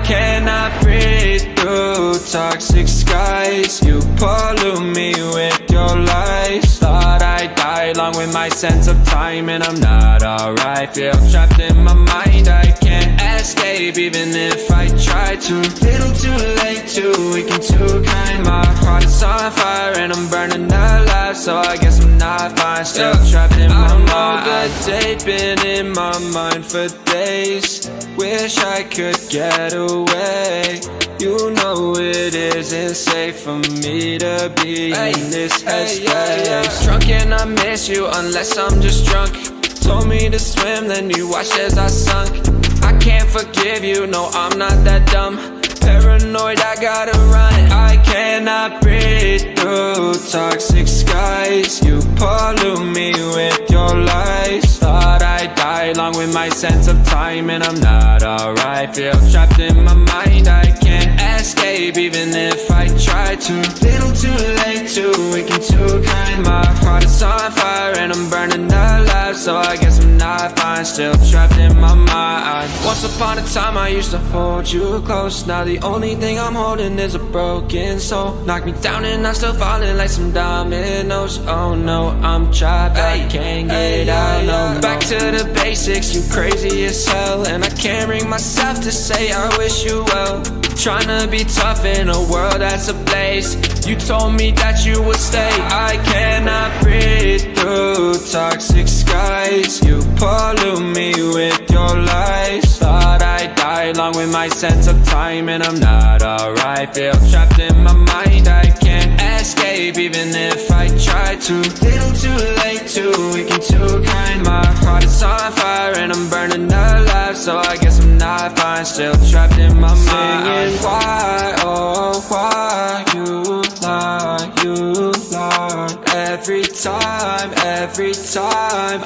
cannot breathe through toxic skies. You pollute me with your lies. Thought I'd die along with my sense of time, and I'm not alright. Feel trapped in my mind, I can't escape even if I try to. Little too late, too weak and too kind. My heart is on fire and I'm burning alive, so I guess I'm not fine. Still trapped in my mind. Good day, been in my mind for days. Wish I could get away. You know it isn't safe for me to be in this headspace. Drunk and I miss you unless I'm just drunk. Told me to swim, then you watched as I sunk. I can't forgive you, no I'm not that dumb. Paranoid, I gotta run. I cannot breathe through toxic skies. You pollute me with your lies. Thought I'd die along with my sense of time, and I'm not alright. Feel trapped in my mind, I can't escape even if I try to. Little too late, too weak and too kind. My heart is on fire and I'm burning alive, so I guess I'm not fine. Still trapped in my mind. Once upon a time I used to hold you close. Now the only thing I'm holding is a broken soul. Knock me down and I'm still falling like some dominoes. Oh no, I'm trapped, I can't get out, no. Back to the basics, you crazy as hell. And I can't bring myself to say I wish you well. Tryna be tough in a world that's ablaze. You told me that you would stay. I cannot breathe through toxic skies. You pollute me with your lies. Thought I'd die along with my sense of time, and I'm not alright. Feel trapped in my mind, I can't escape even if I try to. Little too late, too weak and too kind. My heart is on fire and I'm burning alive, so I guess I'm not fine. Still trapped in my mind. Why, oh why you lie, you lie. Every time